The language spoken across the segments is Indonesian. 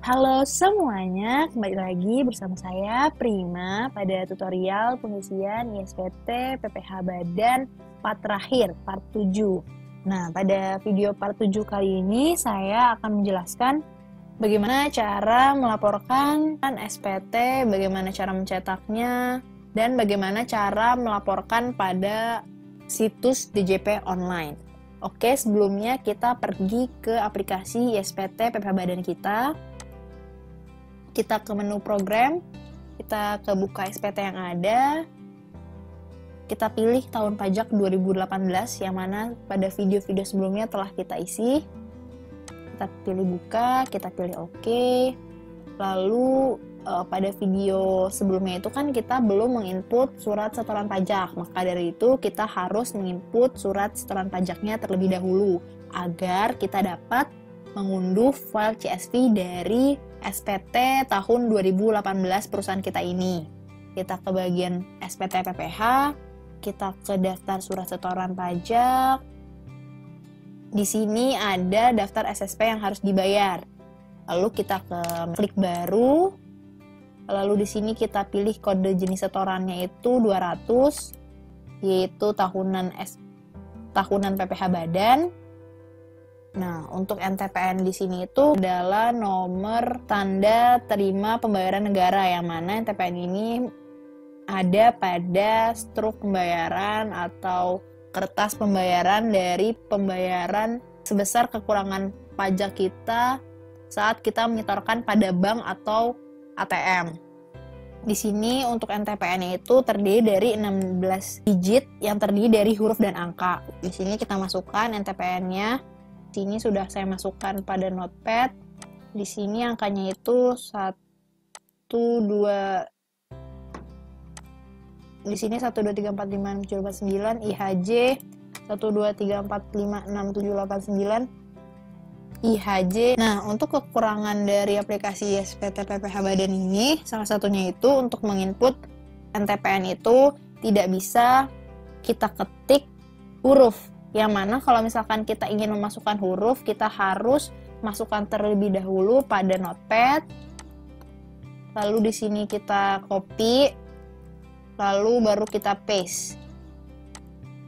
Halo semuanya, kembali lagi bersama saya Prima pada tutorial pengisian ISPT PPH Badan part terakhir, part 7. Nah, pada video part 7 kali ini saya akan menjelaskan bagaimana cara melaporkan SPT, bagaimana cara mencetaknya, dan bagaimana cara melaporkan pada situs DJP online. Oke, sebelumnya kita pergi ke aplikasi ISPT PPH Badan kita ke menu program, kita ke buka SPT yang ada, kita pilih tahun pajak 2018 yang mana pada video-video sebelumnya telah kita isi. Kita pilih buka, kita pilih OK. Lalu pada video sebelumnya itu kan kita belum menginput surat setoran pajak, maka dari itu kita harus menginput surat setoran pajaknya terlebih dahulu agar kita dapat mengunduh file CSV dari SPT tahun 2018 perusahaan kita ini. Kita ke bagian SPT PPH, kita ke daftar surat setoran pajak. Di sini ada daftar SSP yang harus dibayar. Lalu kita klik baru. Lalu di sini kita pilih kode jenis setorannya itu 200, yaitu tahunan PPH Badan. Nah, untuk NTPN di sini itu adalah nomor tanda terima pembayaran negara, yang mana NTPN ini ada pada struk pembayaran atau kertas pembayaran dari pembayaran sebesar kekurangan pajak kita saat kita menyetorkan pada bank atau ATM. Di sini untuk NTPN itu terdiri dari 16 digit yang terdiri dari huruf dan angka. Di sini kita masukkan NTPN-nya. Di sini sudah saya masukkan pada notepad. Di sini angkanya itu 1, 2, di sini 1, 2, 3, 4, 5, 6, 7, 8, 9, IHJ 1, 2, 3, 4, 5, 6, 7, 8, 9, IHJ. Nah, untuk kekurangan dari aplikasi ISPT PPH Badan ini, salah satunya itu untuk menginput NTPN itu tidak bisa kita ketik huruf. Yang mana kalau misalkan kita ingin memasukkan huruf, kita harus masukkan terlebih dahulu pada notepad. Lalu di sini kita copy, lalu baru kita paste.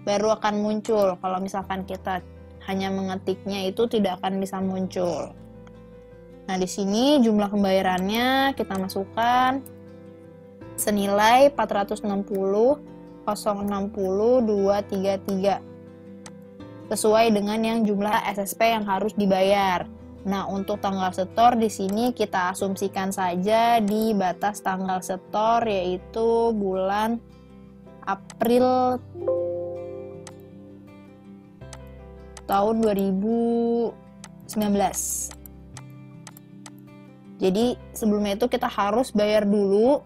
Baru akan muncul. Kalau misalkan kita hanya mengetiknya itu tidak akan bisa muncul. Nah, di sini jumlah pembayarannya kita masukkan senilai 460.060.233 sesuai dengan yang jumlah SSP yang harus dibayar. Nah, untuk tanggal setor di sini kita asumsikan saja di batas tanggal setor, yaitu bulan April tahun 2019. Jadi sebelumnya itu kita harus bayar dulu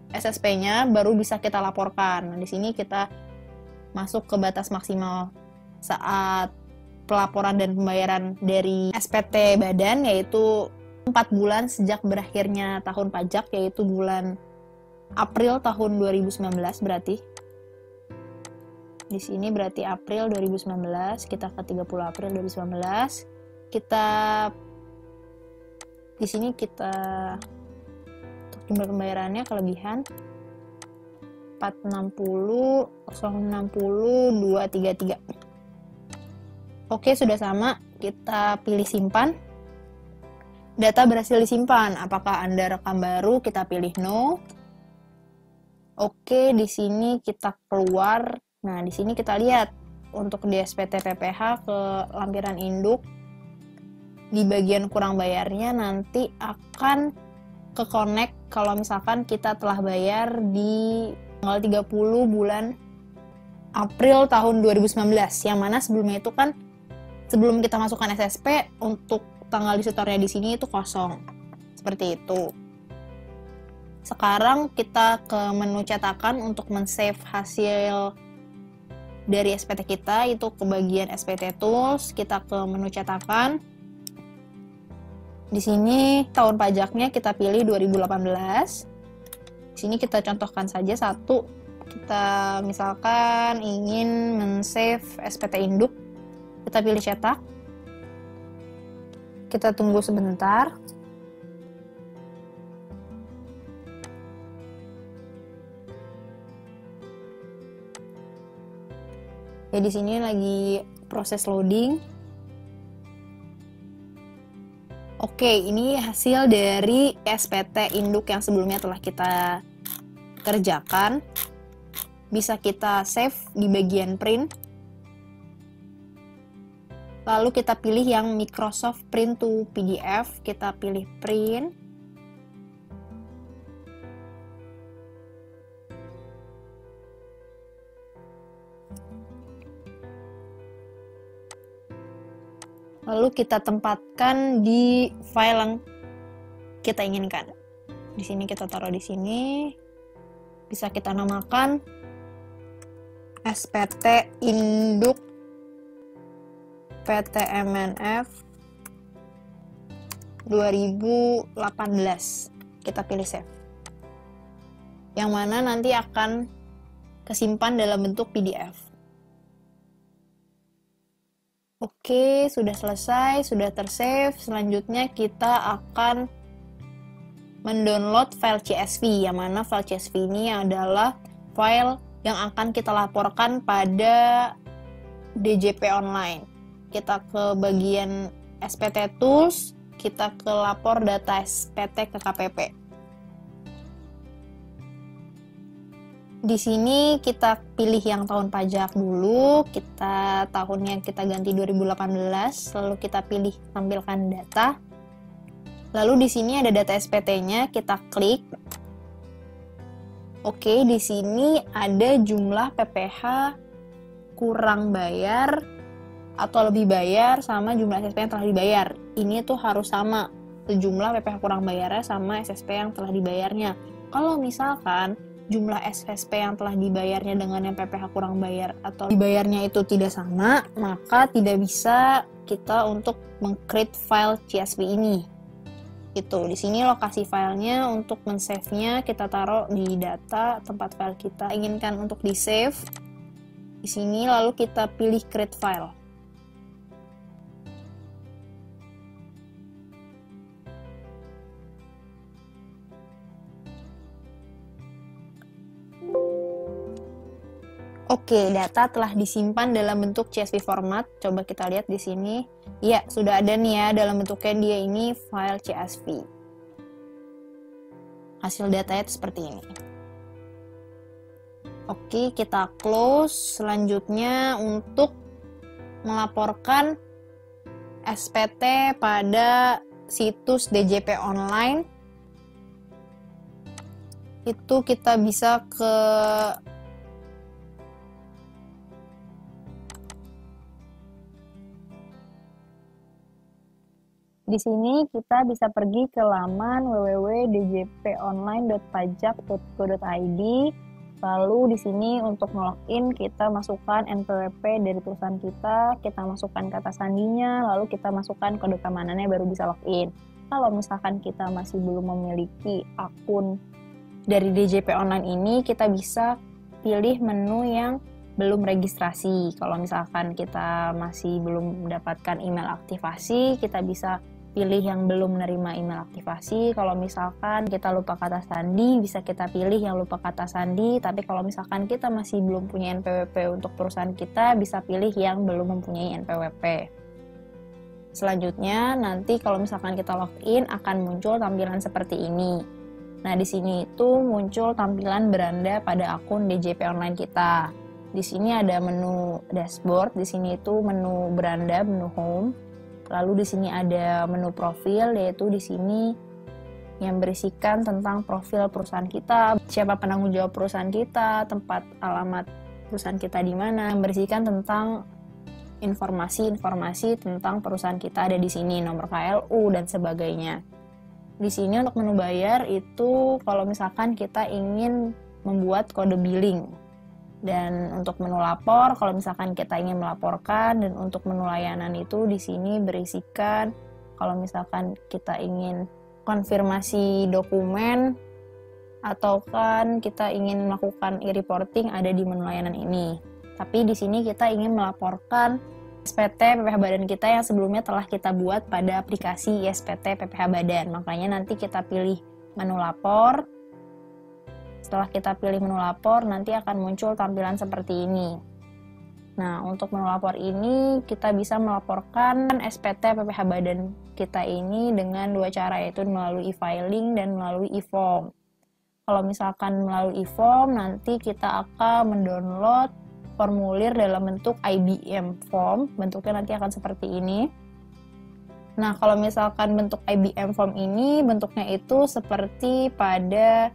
SSP-nya baru bisa kita laporkan. Nah, di sini kita masuk ke batas maksimal saat pelaporan dan pembayaran dari SPT Badan, yaitu 4 bulan sejak berakhirnya tahun pajak, yaitu bulan April tahun 2019 berarti. Di sini berarti April 2019, kita ke 30 April 2019. Di sini kita untuk jumlah pembayarannya kelebihan 460.060.233. Oke, sudah sama. Kita pilih simpan. Data berhasil disimpan. Apakah Anda rekam baru? Kita pilih no. Oke, di sini kita keluar. Nah, di sini kita lihat untuk di SPT PPH ke lampiran induk. Di bagian kurang bayarnya nanti akan ke connect kalau misalkan kita telah bayar di tanggal 30 bulan April tahun 2019. Yang mana sebelumnya itu kan sebelum kita masukkan SSP, untuk tanggal disetornya di sini itu kosong. Seperti itu. Sekarang kita ke menu cetakan untuk men-save hasil dari SPT kita, itu ke bagian SPT Tools, kita ke menu cetakan. Di sini tahun pajaknya kita pilih 2018. Di sini kita contohkan saja satu. Kita misalkan ingin men-save SPT induk. Kita pilih cetak. Kita tunggu sebentar. Ya di sini lagi proses loading. Oke, ini hasil dari SPT induk yang sebelumnya telah kita kerjakan. Bisa kita save di bagian print. Lalu kita pilih yang Microsoft Print to PDF, kita pilih print. Lalu kita tempatkan di file yang kita inginkan. Di sini kita taruh di sini. Bisa kita namakan SPT induk PTMNF 2018. Kita pilih save. Yang mana nanti akan kesimpan dalam bentuk PDF. Oke, sudah selesai, sudah tersave. Selanjutnya kita akan mendownload file CSV, yang mana file CSV ini adalah file yang akan kita laporkan pada DJP online. Kita ke bagian SPT Tools, kita ke lapor data SPT ke KPP. Di sini kita pilih yang tahun pajak dulu, kita tahunnya kita ganti 2018, lalu kita pilih tampilkan data. Lalu di sini ada data SPT-nya, kita klik. Oke, di sini ada jumlah PPh kurang bayar atau lebih bayar sama jumlah SSP yang telah dibayar. Ini tuh harus sama, sejumlah PPh kurang bayarnya sama SSP yang telah dibayarnya. Kalau misalkan jumlah SSP yang telah dibayarnya dengan yang PPh kurang bayar atau dibayarnya itu tidak sama, maka tidak bisa kita untuk meng-create file CSV ini. Itu di sini lokasi filenya, untuk men-save-nya kita taruh di data tempat file kita inginkan untuk di-save. Di sini lalu kita pilih create file. Oke, data telah disimpan dalam bentuk CSV format. Coba kita lihat di sini. Ya, sudah ada nih ya, dalam bentuknya dia ini file CSV. Hasil datanya itu seperti ini. Oke, kita close. Selanjutnya untuk melaporkan SPT pada situs DJP online, itu kita bisa ke di sini kita bisa pergi ke laman www.djponline.pajak.go.id. Lalu di sini untuk login kita masukkan NPWP dari perusahaan kita masukkan kata sandinya, lalu kita masukkan kode keamanannya baru bisa login. Kalau misalkan kita masih belum memiliki akun dari DJP online ini, kita bisa pilih menu yang belum registrasi. Kalau misalkan kita masih belum mendapatkan email aktivasi, kita bisa pilih yang belum menerima email aktivasi. Kalau misalkan kita lupa kata sandi, bisa kita pilih yang lupa kata sandi. Tapi kalau misalkan kita masih belum punya NPWP untuk perusahaan kita, bisa pilih yang belum mempunyai NPWP. Selanjutnya, nanti kalau misalkan kita login, akan muncul tampilan seperti ini. Nah, di sini itu muncul tampilan beranda pada akun DJP online kita. Di sini ada menu dashboard, di sini itu menu beranda, menu home. Lalu di sini ada menu profil, yaitu di sini yang berisikan tentang profil perusahaan kita, siapa penanggung jawab perusahaan kita, tempat alamat perusahaan kita di mana, yang berisikan tentang informasi-informasi tentang perusahaan kita ada di sini, nomor KLU dan sebagainya. Di sini untuk menu bayar itu kalau misalkan kita ingin membuat kode billing. Dan untuk menu lapor, kalau misalkan kita ingin melaporkan, dan untuk menu layanan itu di sini berisikan kalau misalkan kita ingin konfirmasi dokumen atau kan kita ingin melakukan e-reporting ada di menu layanan ini. Tapi di sini kita ingin melaporkan SPT PPh Badan kita yang sebelumnya telah kita buat pada aplikasi SPT PPh Badan. Makanya nanti kita pilih menu lapor. Setelah kita pilih menu lapor, nanti akan muncul tampilan seperti ini. Nah, untuk menu lapor ini kita bisa melaporkan SPT PPh Badan kita ini dengan dua cara, yaitu melalui e-filing dan melalui e-form. Kalau misalkan melalui e-form, nanti kita akan mendownload formulir dalam bentuk IBM form. Bentuknya nanti akan seperti ini. Nah, kalau misalkan bentuk IBM form ini, bentuknya itu seperti pada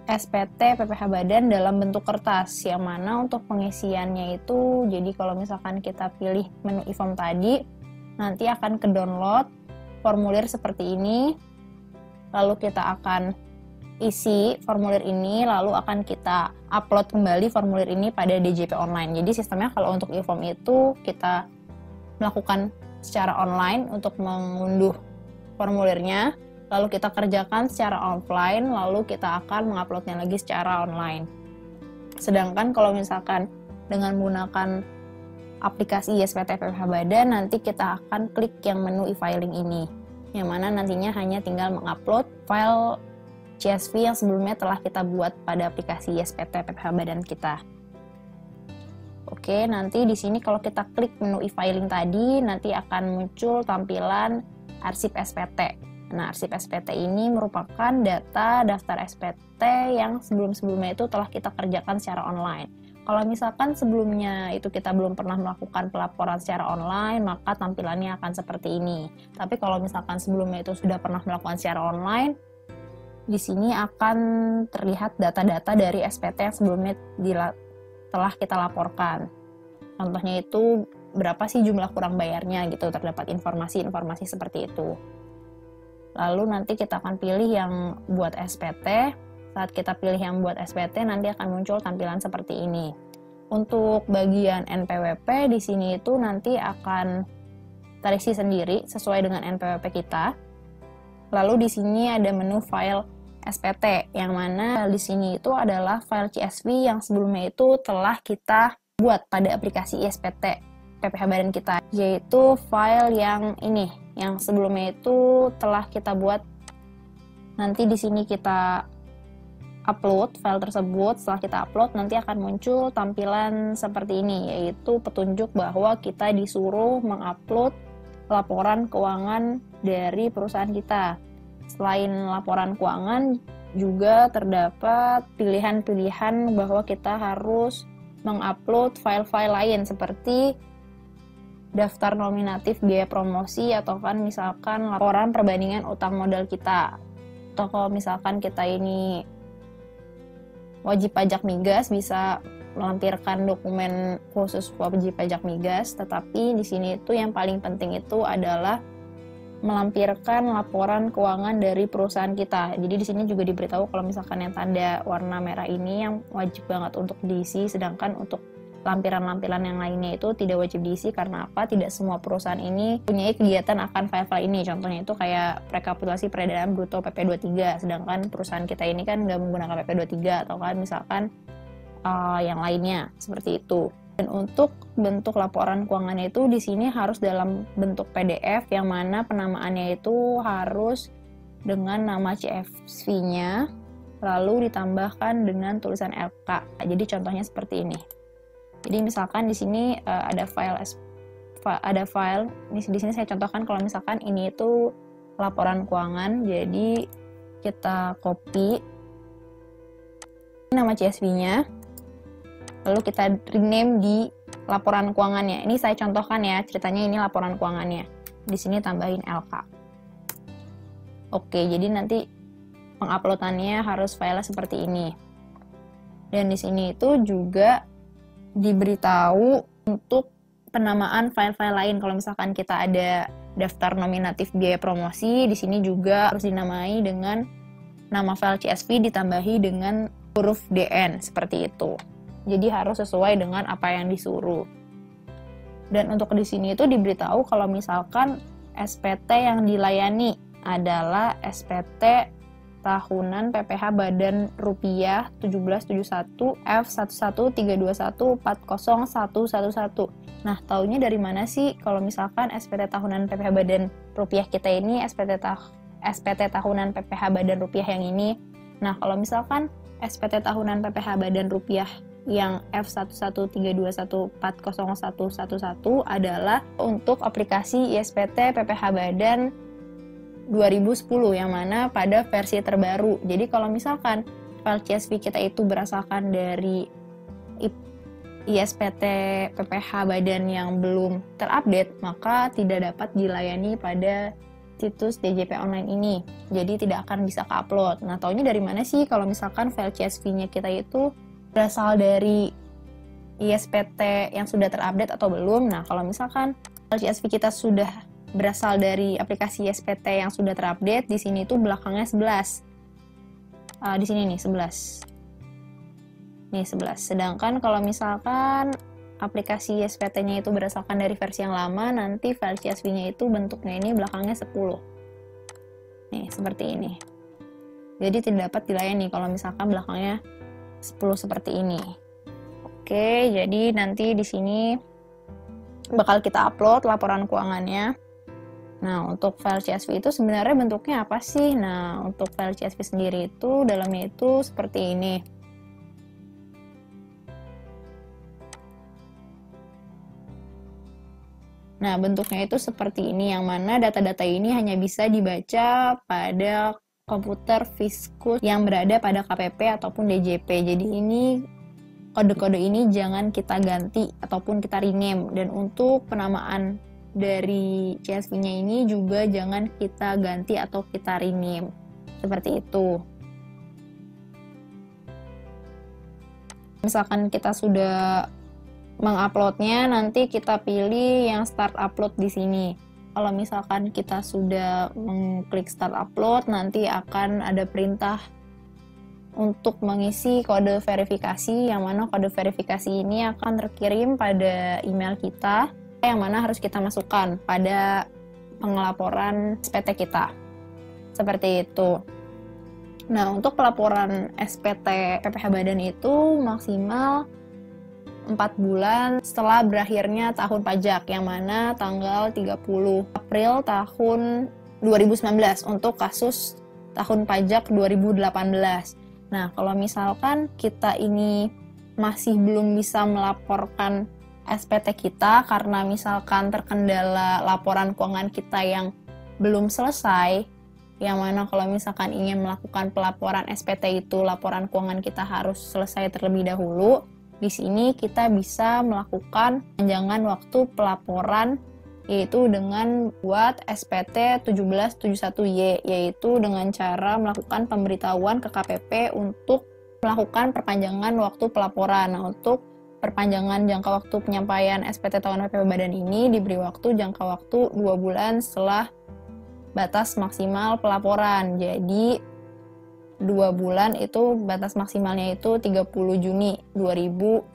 SPT PPh Badan dalam bentuk kertas, yang mana untuk pengisiannya itu, jadi kalau misalkan kita pilih menu e-form tadi, nanti akan ke download formulir seperti ini, lalu kita akan isi formulir ini, lalu akan kita upload kembali formulir ini pada DJP online. Jadi sistemnya kalau untuk e-form itu kita melakukan secara online untuk mengunduh formulirnya, lalu kita kerjakan secara offline, lalu kita akan menguploadnya lagi secara online. Sedangkan kalau misalkan dengan menggunakan aplikasi SPT PPh Badan, nanti kita akan klik yang menu e-filing ini, yang mana nantinya hanya tinggal mengupload file CSV yang sebelumnya telah kita buat pada aplikasi SPT PPh Badan kita. Oke, nanti di sini kalau kita klik menu e-filing tadi, nanti akan muncul tampilan arsip SPT. Nah, arsip SPT ini merupakan data daftar SPT yang sebelum-sebelumnya itu telah kita kerjakan secara online. Kalau misalkan sebelumnya itu kita belum pernah melakukan pelaporan secara online, maka tampilannya akan seperti ini. Tapi kalau misalkan sebelumnya itu sudah pernah melakukan secara online, di sini akan terlihat data-data dari SPT yang sebelumnya telah kita laporkan. Contohnya itu berapa sih jumlah kurang bayarnya gitu, terdapat informasi-informasi seperti itu. Lalu nanti kita akan pilih yang buat SPT. Saat kita pilih yang buat SPT, nanti akan muncul tampilan seperti ini. Untuk bagian NPWP di sini itu nanti akan terisi sendiri sesuai dengan NPWP kita. Lalu di sini ada menu file SPT, yang mana di sini itu adalah file CSV yang sebelumnya itu telah kita buat pada aplikasi SPT PPh Badan kita, yaitu file yang ini, yang sebelumnya itu telah kita buat. Nanti di sini kita upload file tersebut. Setelah kita upload, nanti akan muncul tampilan seperti ini, yaitu petunjuk bahwa kita disuruh mengupload laporan keuangan dari perusahaan kita. Selain laporan keuangan, juga terdapat pilihan-pilihan bahwa kita harus mengupload file-file lain seperti daftar nominatif biaya promosi, atau kan misalkan laporan perbandingan utang modal kita. Atau kalau misalkan kita ini wajib pajak migas, bisa melampirkan dokumen khusus wajib pajak migas. Tetapi di sini itu yang paling penting itu adalah melampirkan laporan keuangan dari perusahaan kita. Jadi di sini juga diberitahu kalau misalkan yang tanda warna merah ini yang wajib banget untuk diisi, sedangkan untuk lampiran-lampiran yang lainnya itu tidak wajib diisi. Karena apa? Tidak semua perusahaan ini punya kegiatan akan file-file ini. Contohnya itu kayak rekapitulasi peredaran bruto PP23, sedangkan perusahaan kita ini kan nggak menggunakan PP23, atau kan misalkan yang lainnya seperti itu. Dan untuk bentuk laporan keuangannya itu di sini harus dalam bentuk PDF, yang mana penamaannya itu harus dengan nama CSV-nya, lalu ditambahkan dengan tulisan LK. Jadi contohnya seperti ini. Jadi misalkan di sini ada file di sini saya contohkan kalau misalkan ini itu laporan keuangan. Jadi kita copy nama CSV-nya, lalu kita rename di laporan keuangannya. Ini saya contohkan ya, ceritanya ini laporan keuangannya. Di sini tambahin LK. Oke, jadi nanti penguploadannya harus file seperti ini. Dan di sini itu juga diberitahu untuk penamaan file-file lain. Kalau misalkan kita ada daftar nominatif biaya promosi, di sini juga harus dinamai dengan nama file CSV ditambahi dengan huruf DN seperti itu. Jadi harus sesuai dengan apa yang disuruh. Dan untuk di sini itu diberitahu kalau misalkan SPT yang dilayani adalah SPT tahunan PPh Badan Rupiah 1771 F11321401111. Nah, taunya dari mana sih kalau misalkan SPT tahunan PPh Badan Rupiah kita ini SPT tahunan PPh Badan Rupiah yang ini? Nah, kalau misalkan SPT tahunan PPh Badan Rupiah yang F11321401111 adalah untuk aplikasi ISPT PPH Badan 2010 yang mana pada versi terbaru. Jadi kalau misalkan file CSV kita itu berasalkan dari ISPT PPH Badan yang belum terupdate, maka tidak dapat dilayani pada situs DJP online ini. Jadi tidak akan bisa ke-upload. Nah, taunya dari mana sih kalau misalkan file CSV-nya kita itu berasal dari ISPT yang sudah terupdate atau belum? Nah, kalau misalkan file CSV kita sudah berasal dari aplikasi ISPT yang sudah terupdate, di sini tuh belakangnya 11. Di sini nih 11. Nih 11. Sedangkan kalau misalkan aplikasi ISPT-nya itu berasalkan dari versi yang lama, nanti file CSV-nya itu bentuknya ini belakangnya 10. Nih, seperti ini. Jadi tidak dapat dilayani kalau misalkan belakangnya 10 seperti ini. Oke, jadi nanti di sini bakal kita upload laporan keuangannya. Nah, untuk file CSV itu sebenarnya bentuknya apa sih? Nah, untuk file CSV sendiri itu dalamnya itu seperti ini. Nah, bentuknya itu seperti ini, yang mana data-data ini hanya bisa dibaca pada komputer Fiskus yang berada pada KPP ataupun DJP. Jadi ini kode-kode ini jangan kita ganti ataupun kita rename. Dan untuk penamaan dari CSV-nya ini juga jangan kita ganti atau kita rename. Seperti itu. Misalkan kita sudah menguploadnya, nanti kita pilih yang start upload di sini. Kalau misalkan kita sudah mengklik start upload, nanti akan ada perintah untuk mengisi kode verifikasi, yang mana kode verifikasi ini akan terkirim pada email kita, yang mana harus kita masukkan pada pengelaporan SPT kita. Seperti itu. Nah, untuk pelaporan SPT PPH Badan itu maksimal 4 bulan setelah berakhirnya tahun pajak, yang mana tanggal 30 April tahun 2019 untuk kasus tahun pajak 2018. Nah, kalau misalkan kita ini masih belum bisa melaporkan SPT kita karena misalkan terkendala laporan keuangan kita yang belum selesai, yang mana kalau misalkan ingin melakukan pelaporan SPT itu laporan keuangan kita harus selesai terlebih dahulu. Di sini kita bisa melakukan perpanjangan waktu pelaporan, yaitu dengan buat SPT 1771Y, yaitu dengan cara melakukan pemberitahuan ke KPP untuk melakukan perpanjangan waktu pelaporan. Nah, untuk perpanjangan jangka waktu penyampaian SPT tahunan PPH Badan ini diberi waktu jangka waktu 2 bulan setelah batas maksimal pelaporan. Jadi 2 bulan itu batas maksimalnya itu 30 Juni 2019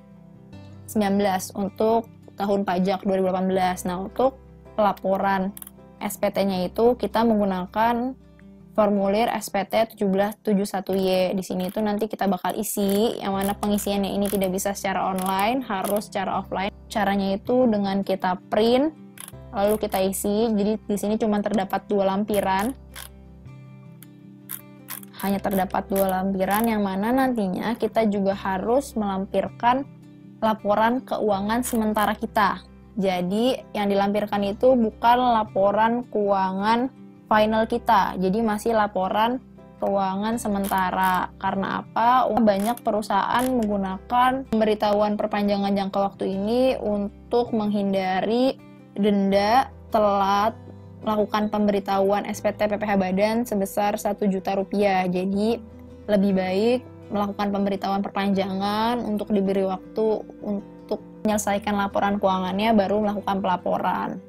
untuk tahun pajak 2018. Nah, untuk pelaporan SPT-nya itu kita menggunakan formulir SPT 1771Y. Di sini itu nanti kita bakal isi, yang mana pengisiannya ini tidak bisa secara online, harus secara offline. Caranya itu dengan kita print, lalu kita isi. Jadi di sini cuma terdapat 2 lampiran. Hanya terdapat 2 lampiran, yang mana nantinya kita juga harus melampirkan laporan keuangan sementara kita. Jadi yang dilampirkan itu bukan laporan keuangan final kita, jadi masih laporan keuangan sementara. Karena apa? Banyak perusahaan menggunakan pemberitahuan perpanjangan jangka waktu ini untuk menghindari denda telat melakukan pemberitahuan SPT PPH Badan sebesar Rp1 juta. Jadi lebih baik melakukan pemberitahuan perpanjangan untuk diberi waktu untuk menyelesaikan laporan keuangannya baru melakukan pelaporan.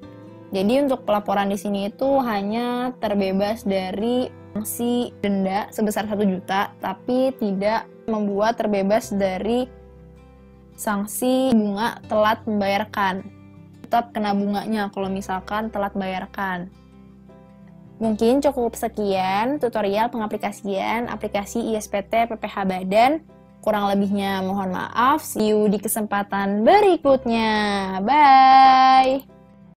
Jadi untuk pelaporan di sini itu hanya terbebas dari sanksi denda sebesar Rp1 juta, tapi tidak membuat terbebas dari sanksi bunga telat membayarkan. Tetap kena bunganya kalau misalkan telat bayarkan. Mungkin cukup sekian tutorial pengaplikasian aplikasi ISPT PPH Badan. Kurang lebihnya mohon maaf. See you di kesempatan berikutnya. Bye!